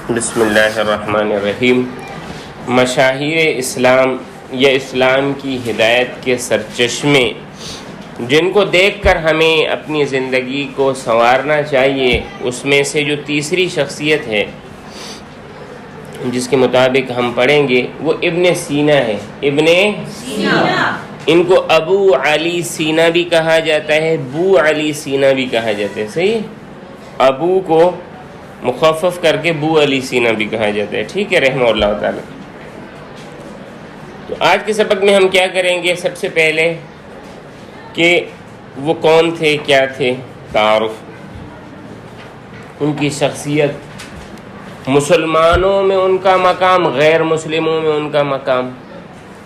بسم اللہ الرحمن الرحیم۔ مشاہیر اسلام یا اسلام کی ہدایت کے سرچشمے جن کو دیکھ کر ہمیں اپنی زندگی کو سنوارنا چاہیے، اس میں سے جو تیسری شخصیت ہے جس کے مطابق ہم پڑھیں گے وہ ابن سینا ہے۔ ابن سینا، ان کو ابو علی سینا بھی کہا جاتا ہے، بو علی سینا بھی کہا جاتا ہے۔ صحیح، ابو کو مخفف کر کے بو علی سینا بھی کہا جاتا ہے، ٹھیک ہے، رحمہ اللہ تعالی۔ تو آج کے سبق میں ہم کیا کریں گے؟ سب سے پہلے کہ وہ کون تھے، کیا تھے، تعارف، ان کی شخصیت، مسلمانوں میں ان کا مقام، غیر مسلموں میں ان کا مقام۔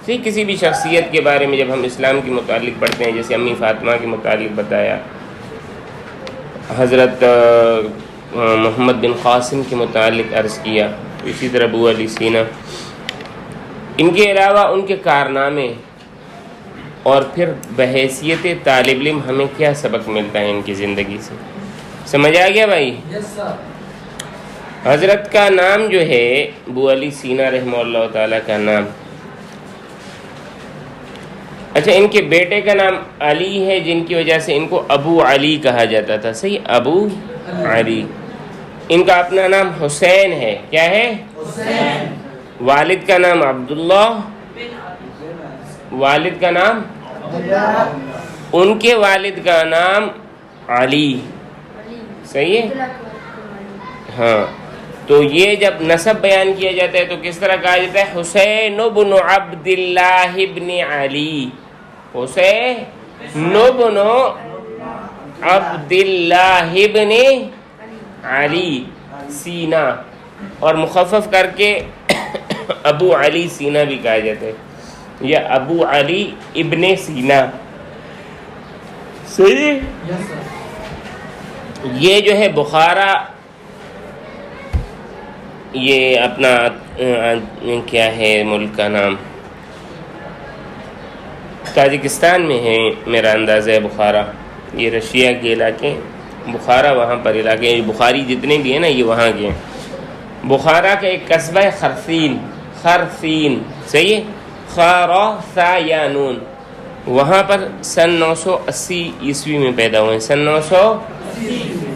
ٹھیک، کسی بھی شخصیت کے بارے میں جب ہم اسلام کے متعلق پڑھتے ہیں، جیسے امی فاطمہ کے متعلق بتایا، حضرت محمد بن قاسم کے متعلق عرض کیا، اسی طرح ابو علی سینا، ان کے علاوہ ان کے کارنامے، اور پھر بحیثیت طالب علم ہمیں کیا سبق ملتا ہے ان کی زندگی سے۔ سمجھ آ گیا بھائی؟ حضرت کا نام جو ہے ابو علی سینا رحمہ اللہ تعالیٰ کا نام، اچھا، ان کے بیٹے کا نام علی ہے، جن کی وجہ سے ان کو ابو علی کہا جاتا تھا۔ صحیح، ابو علی۔ ان کا اپنا نام حسین ہے، کیا ہے؟ حسین۔ والد کا نام عبداللہ، والد کا نام، ان کے والد کا نام علی۔ صحیح ہے، ہاں۔ تو یہ جب نسب بیان کیا جاتا ہے تو کس طرح کہا جاتا ہے؟ حسین بن عبداللہ بن علی، حسین بن عبداللہ بن علی سینا، اور مخفف کر کے ابو علی سینا بھی کہا جاتا ہے، یا ابو علی ابن سینا۔ صحیح، یہ جو ہے بخارا، یہ اپنا کیا ہے ملک کا نام، تاجکستان میں ہے میرا اندازہ ہے بخارا، یہ رشیا کے علاقے، بخارا وہاں پر علاقے، بخاری جتنے بھی ہیں نا یہ وہاں کے ہیں۔ بخارا کا ایک قصبہ ہے خرسین، خرسین، صحیح ہے، خراسانون، وہاں پر سن 980 عیسوی میں پیدا ہوئے ہیں، سن 980،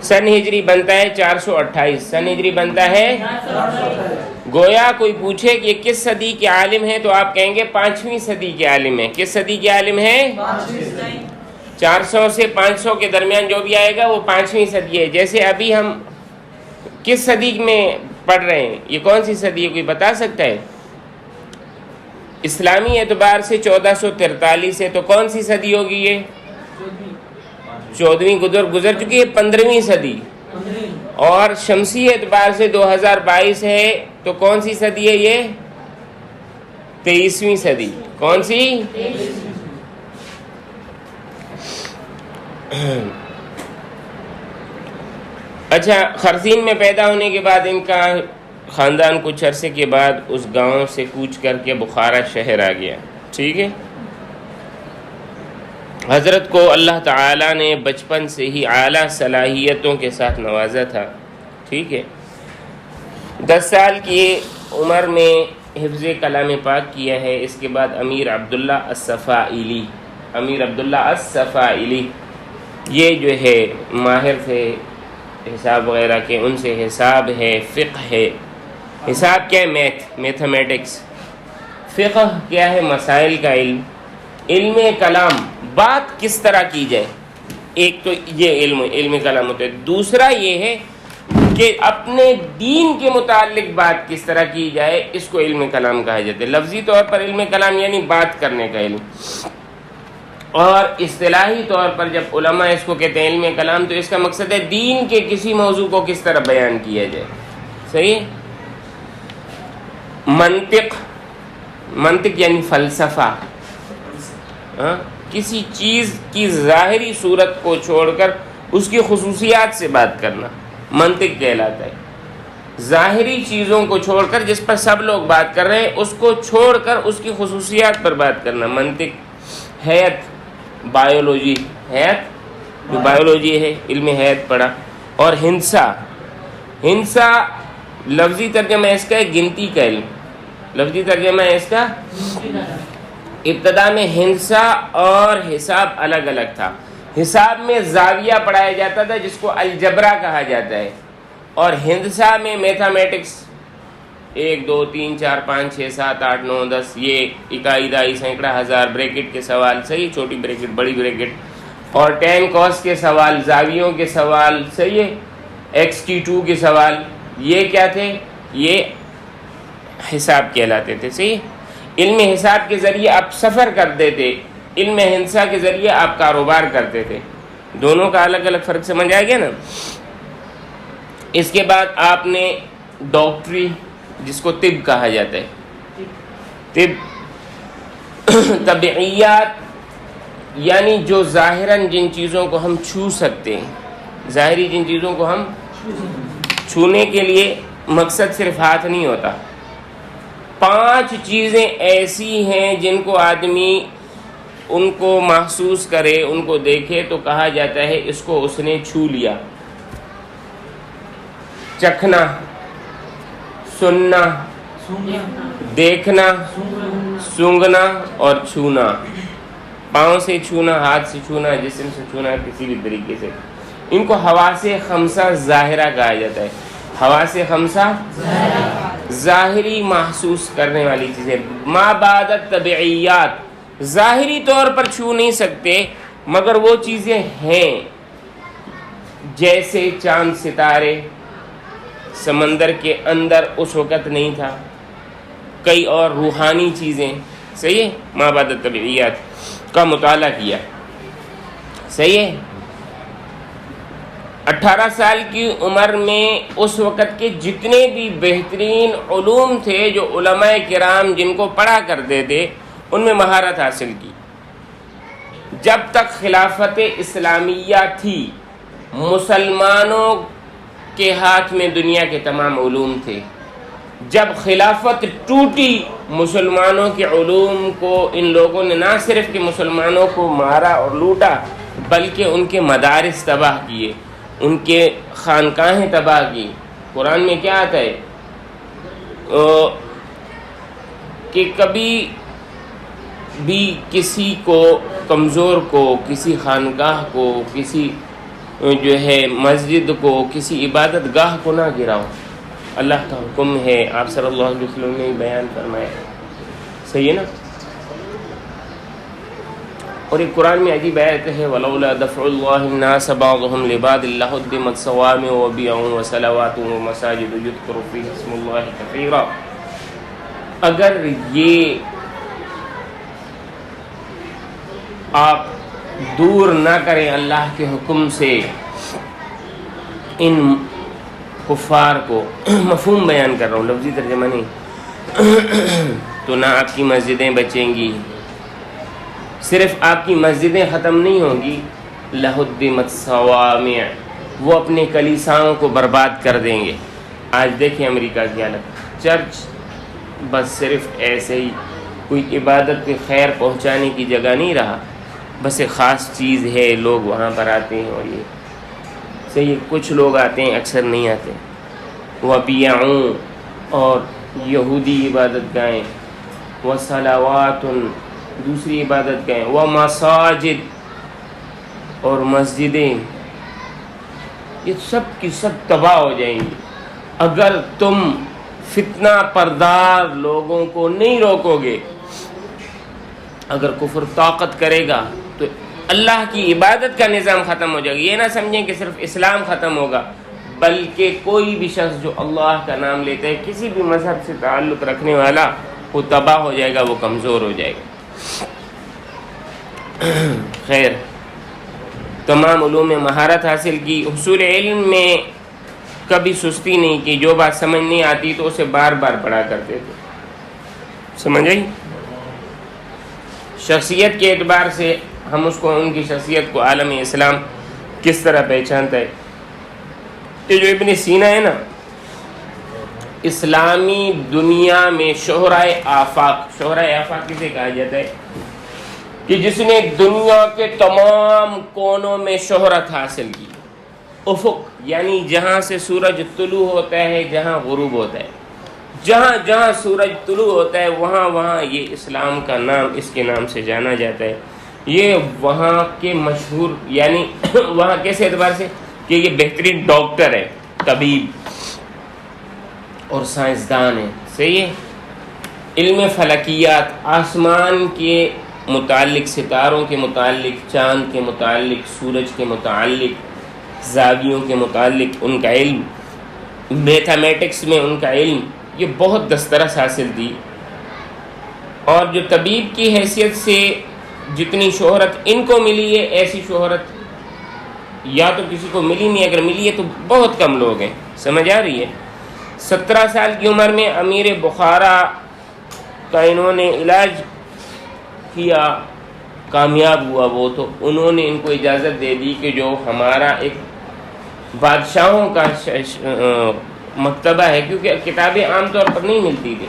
سن ہجری بنتا ہے 428، سن ہجری بنتا ہے، گویا کوئی پوچھے کہ یہ کس صدی کے عالم ہیں تو آپ کہیں گے 5ویں صدی کے عالم ہیں۔ کس صدی کے عالم ہیں؟ 400 سے 500 کے درمیان جو بھی آئے گا وہ 5ویں صدی ہے۔ جیسے ابھی ہم کس صدی میں پڑھ رہے ہیں، یہ کون سی صدی ہے، کوئی بتا سکتا ہے؟ اسلامی اعتبار سے 1443 ہے، تو کون سی صدی ہوگی یہ؟ 14ویں گزر چکی ہے، 15ویں صدی، اور شمسی اعتبار سے 2022 ہے، تو کون سی صدی ہے یہ؟ 23ویں صدی۔ کون سی؟ اچھا، خرسین میں پیدا ہونے کے بعد ان کا خاندان کچھ عرصے کے بعد اس گاؤں سے کوچ کر کے بخارا شہر آ گیا، ٹھیک ہے۔ حضرت کو اللہ تعالیٰ نے بچپن سے ہی اعلیٰ صلاحیتوں کے ساتھ نوازا تھا، ٹھیک ہے۔ 10 سال کی عمر میں حفظ کلام پاک کیا ہے۔ اس کے بعد امیر عبداللہ الصفائیلی، امیر عبداللہ الصفائیلی، یہ جو ہے ماہر تھے حساب وغیرہ کے، ان سے حساب ہے، فقہ ہے۔ حساب کیا ہے؟ میتھمیٹکس۔ فقہ کیا ہے؟ مسائل کا علم۔ علم کلام، بات کس طرح کی جائے، ایک تو یہ علم کلام ہوتا ہے، دوسرا یہ ہے کہ اپنے دین کے متعلق بات کس طرح کی جائے، اس کو علم کلام کہا جاتا ہے۔ لفظی طور پر علم کلام یعنی بات کرنے کا علم، اور اصطلاحی طور پر جب علماء اس کو کہتے ہیں علم کلام تو اس کا مقصد ہے دین کے کسی موضوع کو کس طرح بیان کیا جائے۔ صحیح۔ منطق یعنی فلسفہ، کسی چیز کی ظاہری صورت کو چھوڑ کر اس کی خصوصیات سے بات کرنا منطق کہلاتا ہے۔ ظاہری چیزوں کو چھوڑ کر، جس پر سب لوگ بات کر رہے ہیں، اس کو چھوڑ کر اس کی خصوصیات پر بات کرنا منطق۔ حیات، بایولوجی، حیات جو بایولوجی ہے، علم حیات پڑھا، اور ہندسہ، ہنسا لفظی ترجمہ اس کا ہے گنتی کا علم، لفظی ترجمہ ہے اس کا، ابتدا میں ہنسا اور حساب الگ الگ تھا۔ حساب میں زاویہ پڑھایا جاتا تھا جس کو الجبرا کہا جاتا ہے، اور ہندسا میں میتھامیٹکس 1 2 3 4 5 6 7 8 9 10 یہ اکائی دائی سینکڑا ہزار بریکٹ کے سوال، صحیح، چھوٹی بریکٹ بڑی بریکٹ، اور ٹین کوس کے سوال، زاویوں کے سوال، صحیح ہے، ایکس کی 2 کے سوال، یہ کیا تھے؟ یہ حساب کہلاتے تھے، صحیح۔ علم حساب کے ذریعے آپ سفر کرتے تھے، علم ہندسا کے ذریعے آپ کاروبار کرتے تھے، دونوں کا الگ الگ فرق سمجھ آ گیا نا۔ اس کے بعد آپ نے ڈاکٹری جس کو طب کہا جاتا ہے، طبعیات یعنی جو ظاہراً جن چیزوں کو ہم چھو سکتے ہیں، ظاہری جن چیزوں کو ہم چھونے کے لیے مقصد صرف ہاتھ نہیں ہوتا، 5 چیزیں ایسی ہیں جن کو آدمی ان کو محسوس کرے، ان کو دیکھے تو کہا جاتا ہے اس کو اس نے چھو لیا۔ چکھنا، سننا، دیکھنا، سونگھنا اور چھونا، پاؤں سے چھونا، ہاتھ سے چھونا، جسم سے چھونا، کسی بھی طریقے سے، ان کو حواس خمسہ ظاہرہ کہا جاتا ہے۔ حواس خمسہ ظاہری محسوس کرنے والی چیزیں، ما بعد طبعیات، ظاہری طور پر چھو نہیں سکتے مگر وہ چیزیں ہیں جیسے چاند ستارے سمندر کے اندر اس وقت نہیں تھا، کئی اور روحانی چیزیں، صحیح ہے، ما بعد طبعیات کا مطالعہ کیا، صحیح ہے۔ 18 سال کی عمر میں اس وقت کے جتنے بھی بہترین علوم تھے جو علماء کرام جن کو پڑھا کرتے تھے ان میں مہارت حاصل کی۔ جب تک خلافت اسلامیہ تھی مسلمانوں کے ہاتھ میں دنیا کے تمام علوم تھے، جب خلافت ٹوٹی مسلمانوں کے علوم کو ان لوگوں نے نہ صرف کہ مسلمانوں کو مارا اور لوٹا بلکہ ان کے مدارس تباہ کیے، ان کے خانقاہیں تباہ کی۔ قرآن میں کیا آتا ہے کہ کبھی بھی کسی کو کمزور کو، کسی خانقاہ کو، کسی جو ہے مسجد کو، کسی عبادت گاہ کو نہ گراؤ، اللہ کا حکم ہے، آپ صلی اللہ علیہ وسلم نے بیان فرمایا، صحیح ہے نا۔ اور ایک قرآن میں عجیب آیت ہے وَلَوْلَا دَفْعُ اللَّهِ النَّاسَ بَعْضَهُمْ لِبَعْضٍ لَهُدِّمَتْ صَوَامِعُ وَبِيَعٌ وَصَلَوَاتٌ وَمَسَاجِدُ يُذْكَرُ فِيهَا اسْمُ اللَّهِ كَثِيرًا، اگر یہ آپ دور نہ کریں اللہ کے حکم سے ان کفار کو، مفہوم بیان کر رہا ہوں، لفظی ترجمہ نہیں، تو نہ آپ کی مسجدیں بچیں گی، صرف آپ کی مسجدیں ختم نہیں ہوں گی، لہدمت صوامع، وہ اپنے کلیساؤں کو برباد کر دیں گے۔ آج دیکھیں امریکہ کی حالت، چرچ بس صرف ایسے ہی کوئی عبادت کے خیر پہنچانے کی جگہ نہیں رہا، بس ایک خاص چیز ہے، لوگ وہاں پر آتے ہیں، اور یہ صحیح، کچھ لوگ آتے ہیں، اکثر نہیں آتے۔ وَبِيَعُونَ، اور یہودی عبادت گاہیں، وَصَلَوَاتٌ، دوسری عبادت گاہیں، وَمَسَاجِد، اور مسجدیں، یہ سب کی سب تباہ ہو جائیں گی اگر تم فتنہ پردار لوگوں کو نہیں روکو گے۔ اگر کفر طاقت کرے گا تو اللہ کی عبادت کا نظام ختم ہو جائے گا۔ یہ نہ سمجھیں کہ صرف اسلام ختم ہوگا، بلکہ کوئی بھی شخص جو اللہ کا نام لیتا ہے، کسی بھی مذہب سے تعلق رکھنے والا، وہ تباہ ہو جائے گا، وہ کمزور ہو جائے گا۔ خیر، تمام علوم میں مہارت حاصل کی، حصول علم میں کبھی سستی نہیں کی، جو بات سمجھ نہیں آتی تو اسے بار بار پڑھا کرتے تھے، سمجھ آئی؟ شخصیت کے اعتبار سے ہم اس کو، ان کی شخصیت کو عالم اسلام کس طرح پہچانتا ہے؟ یہ جو ابن سینا ہے نا، اسلامی دنیا میں شہرائے آفاق، شہرائے آفاق کسے کہا جاتا ہے؟ کہ جس نے دنیا کے تمام کونوں میں شہرت حاصل کی، افق یعنی جہاں سے سورج طلوع ہوتا ہے جہاں غروب ہوتا ہے، جہاں جہاں سورج طلوع ہوتا ہے وہاں وہاں یہ اسلام کا نام اس کے نام سے جانا جاتا ہے۔ یہ وہاں کے مشہور یعنی وہاں کیسے اعتبار سے کہ یہ بہترین ڈاکٹر ہے، طبیب اور سائنسدان ہے، صحیح ہے۔ علم فلکیات، آسمان کے متعلق، ستاروں کے متعلق، چاند کے متعلق، سورج کے متعلق، زاویوں کے متعلق ان کا علم، میتھمیٹکس میں ان کا علم، یہ بہت دسترس حاصل تھی۔ اور جو طبیب کی حیثیت سے جتنی شہرت ان کو ملی ہے، ایسی شہرت یا تو کسی کو ملی نہیں، اگر ملی ہے تو بہت کم لوگ ہیں، سمجھ آ رہی ہے۔ 17 سال کی عمر میں امیر بخارا کا انہوں نے علاج کیا، کامیاب ہوا وہ، تو انہوں نے ان کو اجازت دے دی کہ جو ہمارا ایک بادشاہوں کا مکتبہ ہے، کیونکہ کتابیں عام طور پر نہیں ملتی تھی،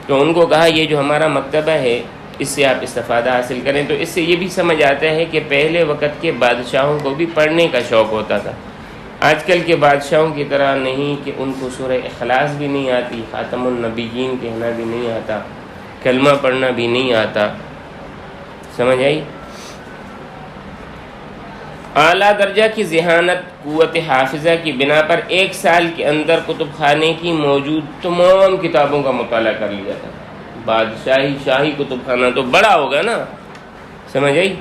تو ان کو کہا یہ جو ہمارا مکتبہ ہے اس سے آپ استفادہ حاصل کریں۔ تو اس سے یہ بھی سمجھ آتا ہے کہ پہلے وقت کے بادشاہوں کو بھی پڑھنے کا شوق ہوتا تھا، آج کل کے بادشاہوں کی طرح نہیں کہ ان کو سورہ اخلاص بھی نہیں آتی، خاتم النبیین کہنا بھی نہیں آتا، کلمہ پڑھنا بھی نہیں آتا، سمجھ آئی۔ اعلیٰ درجہ کی ذہانت، قوت حافظہ کی بنا پر 1 سال کے اندر کتب خانے کی موجود تمام کتابوں کا مطالعہ کر لیا تھا۔ شاہی کتب خانہ تو بڑا ہوگا نا، سمجھ آئی۔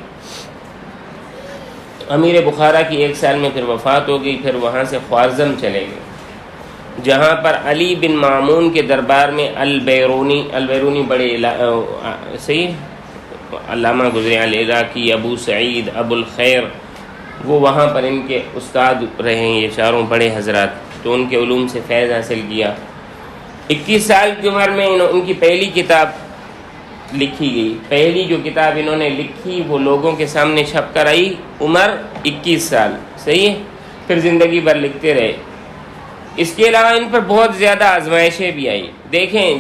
امیر بخارا کی 1 سال میں پھر وفات ہو گئی، پھر وہاں سے خوارزم چلے گئے، جہاں پر علی بن مامون کے دربار میں البیرونی بڑے صحیح علامہ گزرے، العراقی، ابو سعید، ابو الخیر، وہ وہاں پر ان کے استاد رہے ہیں، یہ چاروں بڑے حضرات، تو ان کے علوم سے فیض حاصل کیا۔ 21 سال کی عمر میں ان کی پہلی کتاب لکھی گئی، پہلی جو کتاب انہوں نے لکھی وہ لوگوں کے سامنے چھپ کر آئی، عمر 21 سال، صحیح ہے، پھر زندگی بھر لکھتے رہے۔ اس کے علاوہ ان پر بہت زیادہ آزمائشیں بھی آئی، دیکھیں،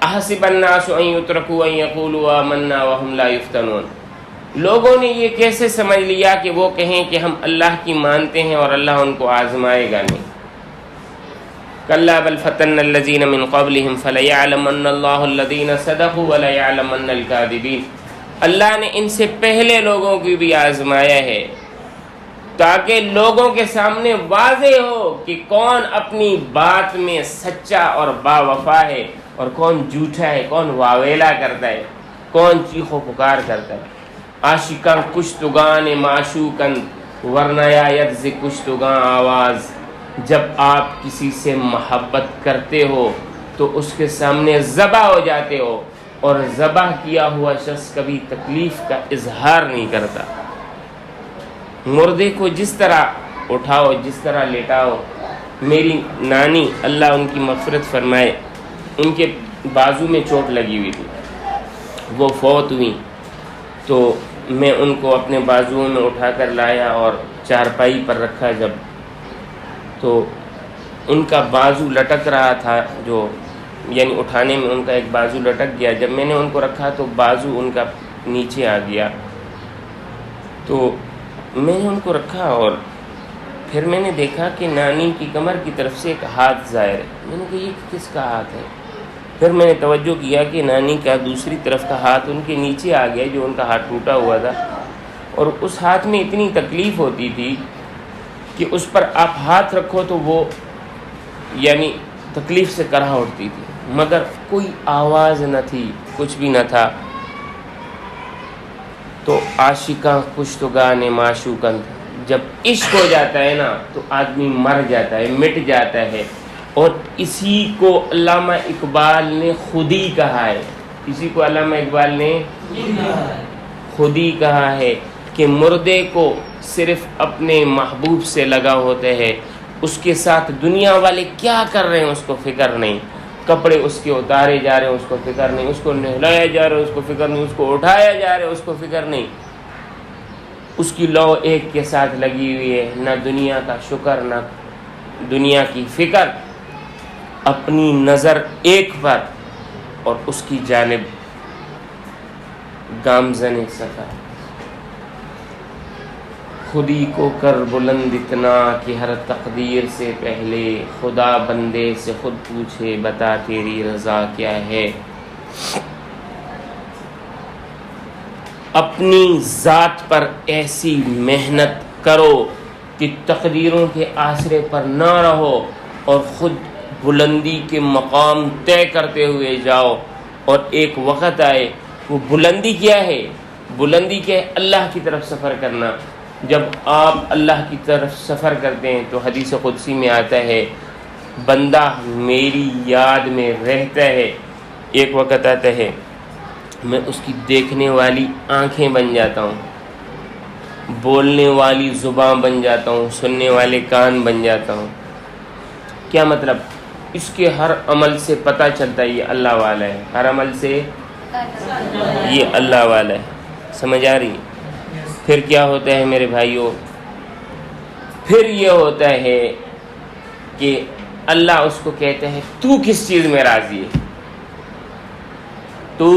احسب الناس ان یترکوا ان یقولوا آمنا وهم لا یفتنون، لوگوں نے یہ کیسے سمجھ لیا کہ وہ کہیں کہ ہم اللہ کی مانتے ہیں اور اللہ ان کو آزمائے گا نہیں۔ کلا بل فتن الذین من قبلہم فلیعلمن اللہ الذین صدقوا ولیعلمن الکاذبین، اللہ نے ان سے پہلے لوگوں کی بھی آزمایا ہے تاکہ لوگوں کے سامنے واضح ہو کہ کون اپنی بات میں سچا اور با وفا ہے اور کون جھوٹا ہے، کون واویلا کرتا ہے، کون چیخ و پکار کرتا ہے۔ عاشقاں کشتگان معشوقاً ورنہ آید ز کشتگاں آواز، جب آپ کسی سے محبت کرتے ہو تو اس کے سامنے ذبح ہو جاتے ہو، اور ذبح کیا ہوا شخص کبھی تکلیف کا اظہار نہیں کرتا۔ مردے کو جس طرح اٹھاؤ، جس طرح لیٹاؤ، میری نانی اللہ ان کی مغفرت فرمائے، ان کے بازو میں چوٹ لگی ہوئی تھی، وہ فوت ہوئی، تو میں ان کو اپنے بازوؤں میں اٹھا کر لایا اور چارپائی پر رکھا، جب تو ان کا بازو لٹک رہا تھا، جو یعنی اٹھانے میں ان کا ایک بازو لٹک گیا، جب میں نے ان کو رکھا تو بازو ان کا نیچے آ گیا، تو میں نے ان کو رکھا اور پھر میں نے دیکھا کہ نانی کی کمر کی طرف سے ایک ہاتھ ظاہر ہے، میں نے کہا یہ کس کا ہاتھ ہے؟ پھر میں نے توجہ کیا کہ نانی کا دوسری طرف کا ہاتھ ان کے نیچے آ گیا، جو ان کا ہاتھ ٹوٹا ہوا تھا، اور اس ہاتھ میں اتنی تکلیف ہوتی تھی کہ اس پر آپ ہاتھ رکھو تو وہ یعنی تکلیف سے کرا اٹھتی تھی، مگر کوئی آواز نہ تھی، کچھ بھی نہ تھا۔ تو عاشقاں کشتگان معشوقاً، جب عشق ہو جاتا ہے نا تو آدمی مر جاتا ہے، مٹ جاتا ہے، اور اسی کو علامہ اقبال نے خود ہی کہا ہے، اسی کو علامہ اقبال نے خود ہی کہا ہے کہ مردے کو صرف اپنے محبوب سے لگا ہوتا ہے، اس کے ساتھ دنیا والے کیا کر رہے ہیں اس کو فکر نہیں، کپڑے اس کے اتارے جا رہے ہیں اس کو فکر نہیں، اس کو نہلایا جا رہا ہے اس کو فکر نہیں، اس کو اٹھایا جا رہا ہے اس کو فکر نہیں، اس کی لو ایک کے ساتھ لگی ہوئی ہے، نہ دنیا کا شکر نہ دنیا کی فکر، اپنی نظر ایک پر اور اس کی جانب گامزن سفر۔ خودی کو کر بلند اتنا کہ ہر تقدیر سے پہلے خدا بندے سے خود پوچھے بتا تیری رضا کیا ہے. اپنی ذات پر ایسی محنت کرو کہ تقدیروں کے آسرے پر نہ رہو اور خود بلندی کے مقام طے کرتے ہوئے جاؤ. اور ایک وقت آئے، وہ بلندی کیا ہے؟ بلندی کیا ہے؟ اللہ کی طرف سفر کرنا. جب آپ اللہ کی طرف سفر کرتے ہیں تو حدیث قدسی میں آتا ہے بندہ میری یاد میں رہتا ہے. ایک وقت آتا ہے میں اس کی دیکھنے والی آنکھیں بن جاتا ہوں، بولنے والی زبان بن جاتا ہوں، سننے والے کان بن جاتا ہوں. کیا مطلب؟ اس کے ہر عمل سے پتہ چلتا ہے یہ اللہ والا ہے، ہر عمل سے یہ اللہ والا ہے. سمجھ آ رہی ہے؟ پھر کیا ہوتا ہے میرے بھائیوں؟ پھر یہ ہوتا ہے کہ اللہ اس کو کہتا ہے تو کس چیز میں راضی ہے؟ تو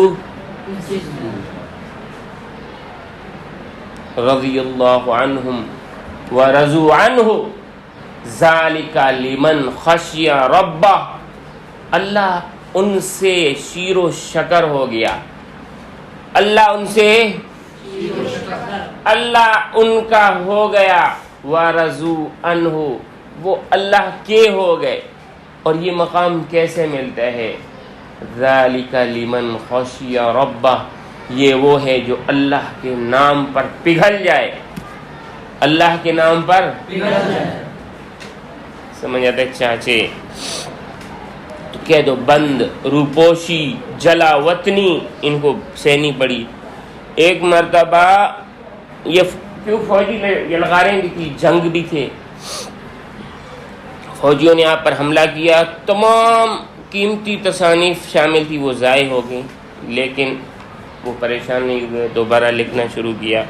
رضی اللہ عنہم ورضوا عنہ ذالک لمن خشی ربہ. اللہ ان سے شیر و شکر ہو گیا. اللہ ان سے اللہ ان کا ہو گیا. ورضوا عنہ، وہ اللہ کے ہو گئے. اور یہ مقام کیسے ملتا ہے؟ ذالک لمن خشی ربہ، یہ وہ ہے جو اللہ کے نام پر پگھل جائے. اللہ کے نام پر پگھل جائے. سمجھ آتا ہے چاچے؟ تو کہہ دو بند، روپوشی، جلا وطنی ان کو سہنی پڑی. ایک مرتبہ یہ کیوں فوجی یلغاریں بھی تھی، جنگ بھی تھے، فوجیوں نے آپ پر حملہ کیا، تمام قیمتی تصانیف شامل تھی وہ ضائع ہو گئی. لیکن وہ پریشان نہیں ہوئے، دوبارہ لکھنا شروع کیا.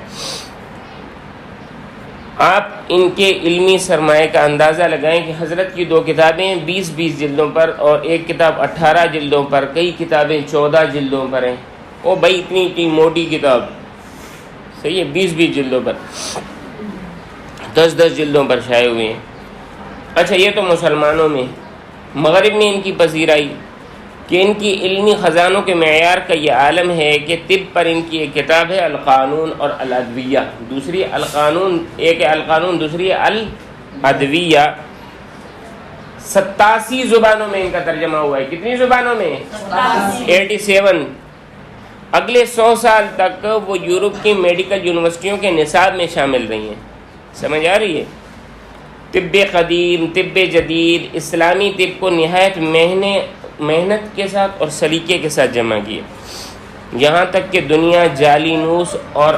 آپ ان کے علمی سرمایہ کا اندازہ لگائیں کہ حضرت کی 2 کتابیں 20 جلدوں پر اور ایک کتاب 18 جلدوں پر، کئی کتابیں 14 جلدوں پر ہیں. او بھائی اتنی موٹی کتاب، صحیح ہے، 20 جلدوں پر، 10 جلدوں پر شائع ہوئے ہیں. اچھا یہ تو مسلمانوں میں. مغرب میں ان کی پذیرائی کہ ان کی علمی خزانوں کے معیار کا یہ عالم ہے کہ طب پر ان کی ایک کتاب ہے القانون اور الادویہ، دوسری القانون، ایک ہے القانون دوسری ہے الادویہ. 87 زبانوں میں ان کا ترجمہ ہوا ہے. کتنی زبانوں میں؟ 87. اگلے 100 سال تک وہ یورپ کی میڈیکل یونیورسٹیوں کے نصاب میں شامل رہی ہیں. سمجھ آ رہی ہے؟ طب قدیم، طب جدید، اسلامی طب کو نہایت محنت کے ساتھ اور سلیقے کے ساتھ جمع کیے، یہاں تک کہ دنیا جالینوس اور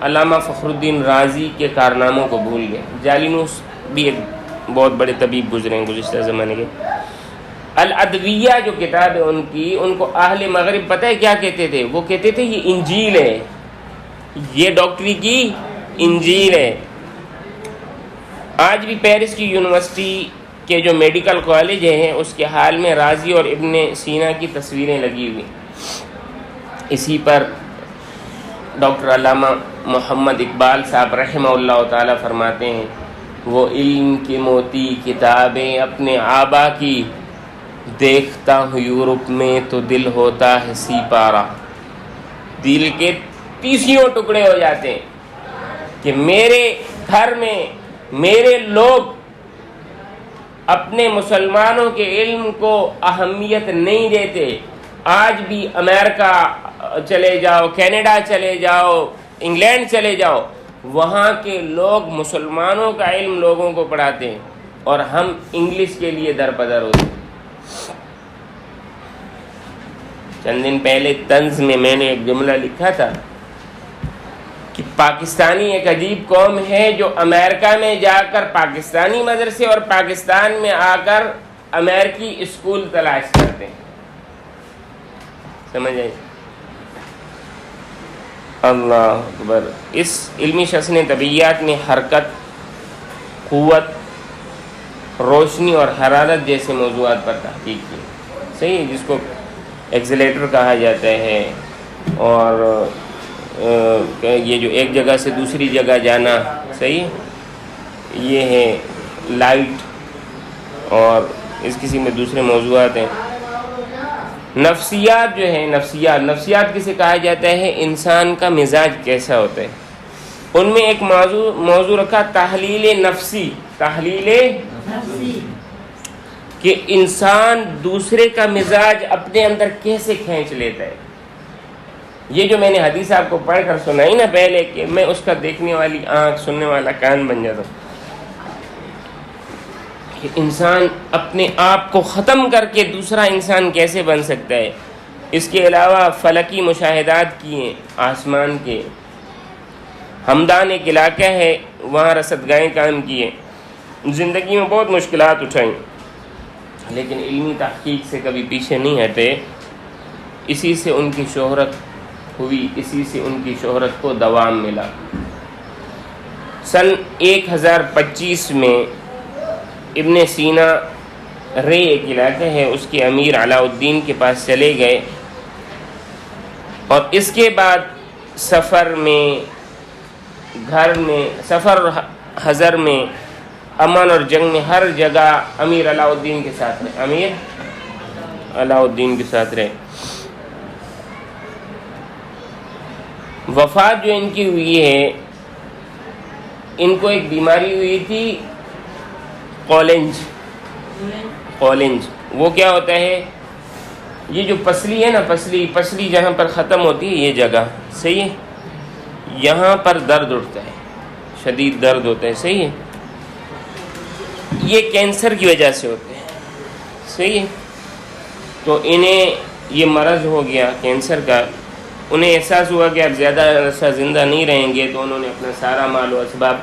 علامہ فخر الدین رازی کے کارناموں کو بھول گئے. جالینوس بھی ایک بہت بڑے طبیب گزرے ہیں گزشتہ زمانے کے. الادویہ جو کتاب ہے ان کی، ان کو اہل مغرب پتہ ہے کیا کہتے تھے؟ وہ کہتے تھے یہ انجیل ہے، یہ ڈاکٹری کی انجیل ہے. آج بھی پیرس کی یونیورسٹی کے جو میڈیکل کالج ہیں اس کے حال میں رازی اور ابن سینا کی تصویریں لگی ہوئی. اسی پر ڈاکٹر علامہ محمد اقبال صاحب رحمہ اللہ تعالی فرماتے ہیں وہ علم کی موتی کتابیں اپنے آبا کی، دیکھتا ہوں یورپ میں تو دل ہوتا ہے سی پارا. دل کے 30 ٹکڑے ہو جاتے ہیں کہ میرے گھر میں میرے لوگ اپنے مسلمانوں کے علم کو اہمیت نہیں دیتے. آج بھی امریکہ چلے جاؤ، کینیڈا چلے جاؤ، انگلینڈ چلے جاؤ، وہاں کے لوگ مسلمانوں کا علم لوگوں کو پڑھاتے ہیں اور ہم انگلش کے لیے درپدر ہوتے ہیں. چند دن پہلے طنز میں نے ایک جملہ لکھا تھا کہ پاکستانی ایک عجیب قوم ہے جو امریکہ میں جا کر پاکستانی مدرسے اور پاکستان میں آ کر امریکی اسکول تلاش کرتے ہیں. سمجھ آئی؟ اللہ اکبر. اس علمی شخص نے طبیعیات میں حرکت، قوت، روشنی اور حرارت جیسے موضوعات پر تحقیق کی. صحیح ہے، جس کو ایکسیلیٹر کہا جاتا ہے اور یہ جو ایک جگہ سے دوسری جگہ جانا، صحیح، یہ ہے لائٹ، اور اس قسم میں دوسرے موضوعات ہیں۔ نفسیات جو ہے، نفسیات کسے کہا جاتا ہے؟ انسان کا مزاج کیسا ہوتا ہے۔ ان میں ایک موضوع رکھا تحلیل نفسی، کہ انسان دوسرے کا مزاج اپنے اندر کیسے کھینچ لیتا ہے۔ یہ جو میں نے حدیث آپ کو پڑھ کر سنائی نا پہلے، کہ میں اس کا دیکھنے والی آنکھ، سننے والا کان بن جاتا ہوں، کہ انسان اپنے آپ کو ختم کر کے دوسرا انسان کیسے بن سکتا ہے۔ اس کے علاوہ فلکی مشاہدات کیے، آسمان کے، ہمدان ایک علاقہ ہے، وہاں رصدگاہیں کام کیے، زندگی میں بہت مشکلات اٹھائیں، لیکن علمی تحقیق سے کبھی پیچھے نہیں ہٹے۔ اسی سے ان کی شہرت ہوئی، اسی سے ان کی شہرت کو دوام ملا۔ سن 1025 میں ابن سینا رے ایک علاقہ ہے، اس کے امیر علاء الدین کے پاس چلے گئے، اور اس کے بعد سفر میں، گھر میں، سفر حضر میں، امن اور جنگ میں، ہر جگہ امیر علاء الدین کے ساتھ رہے، امیر علاء الدین کے ساتھ رہے۔ وفات جو ان کی ہوئی ہے، ان کو ایک بیماری ہوئی تھی قولنج۔ وہ کیا ہوتا ہے؟ یہ جو پسلی ہے نا، پسلی جہاں پر ختم ہوتی ہے، یہ جگہ، صحیح ہے، یہاں پر درد اٹھتا ہے، شدید درد ہوتا ہے، صحیح ہے، یہ کینسر کی وجہ سے ہوتے ہیں، صحیح ہے۔ تو انہیں یہ مرض ہو گیا کینسر کا، انہیں احساس ہوا کہ اب زیادہ عرصہ زندہ نہیں رہیں گے، تو انہوں نے اپنا سارا مال و اسباب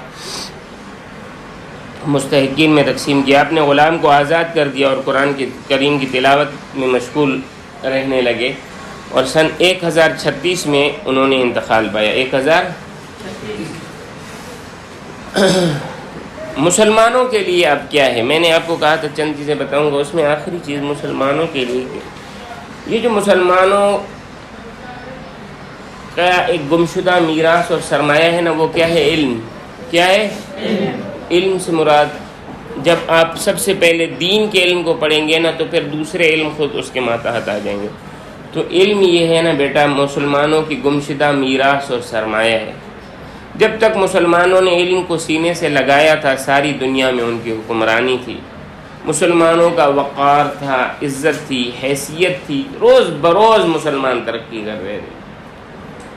مستحقین میں تقسیم کیا، اپنے غلام کو آزاد کر دیا، اور قرآن کریم کی تلاوت میں مشغول رہنے لگے، اور سن 1036 میں انہوں نے انتقال پایا۔ 1036 مسلمانوں کے لیے اب کیا ہے؟ میں نے آپ کو کہا تھا چند چیزیں بتاؤں گا، اس میں آخری چیز مسلمانوں کے لیے، یہ جو مسلمانوں کا ایک گمشدہ میراث اور سرمایہ ہے نا، وہ کیا ہے؟ علم۔ کیا ہے؟ علم سے مراد، جب آپ سب سے پہلے دین کے علم کو پڑھیں گے نا، تو پھر دوسرے علم خود اس کے ماتحت آ جائیں گے۔ تو علم یہ ہے نا بیٹا، مسلمانوں کی گمشدہ میراث اور سرمایہ ہے۔ جب تک مسلمانوں نے علم کو سینے سے لگایا تھا، ساری دنیا میں ان کی حکمرانی تھی، مسلمانوں کا وقار تھا، عزت تھی، حیثیت تھی، روز بروز مسلمان ترقی کر رہے تھے۔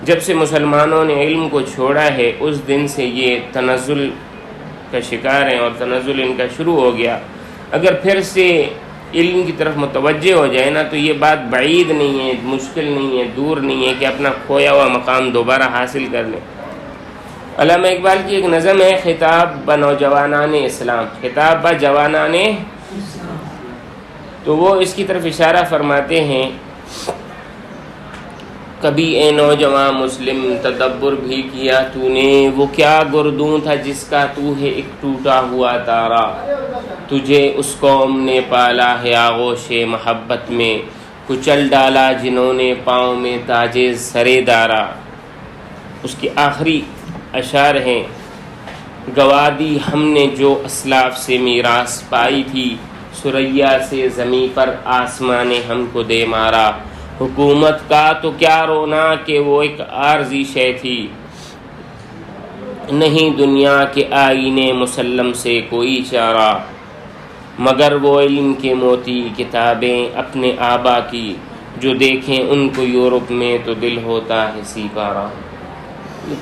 جب سے مسلمانوں نے علم کو چھوڑا ہے، اس دن سے یہ تنزل کا شکار ہیں، اور تنزل ان کا شروع ہو گیا۔ اگر پھر سے علم کی طرف متوجہ ہو جائے نا، تو یہ بات بعید نہیں ہے، مشکل نہیں ہے، دور نہیں ہے کہ اپنا کھویا ہوا مقام دوبارہ حاصل کر لیں۔ علامہ اقبال کی ایک نظم ہے، خطاب بہ نوجوانان اسلام، خطاب بہ جوانان، تو وہ اس کی طرف اشارہ فرماتے ہیں، کبھی اے نوجوان مسلم تدبر بھی کیا تو نے، وہ کیا گردوں تھا جس کا تو ہے ایک ٹوٹا ہوا تارا، تجھے اس قوم نے پالا ہے آغوش محبت میں، کچل ڈالا جنہوں نے پاؤں میں تاج سرے دارا۔ اس کی آخری اشعار ہیں، گوادی ہم نے جو اسلاف سے میراث پائی تھی، ثریا سے زمیں پر آسمان نے ہم کو دے مارا، حکومت کا تو کیا رونا کہ وہ ایک عارضی شے تھی، نہیں دنیا کے آئینے مسلم سے کوئی چارہ، مگر وہ علم کے موتی کتابیں اپنے آبا کی، جو دیکھیں ان کو یورپ میں تو دل ہوتا ہے سی پارا۔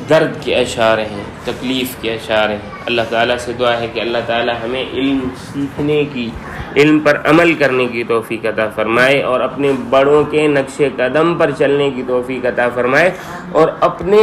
درد کے اشعار ہیں، تکلیف کے اشعار ہیں۔ اللہ تعالیٰ سے دعا ہے کہ اللہ تعالیٰ ہمیں علم سیکھنے کی، علم پر عمل کرنے کی توفیق عطا فرمائے، اور اپنے بڑوں کے نقش قدم پر چلنے کی توفیق عطا فرمائے، اور اپنے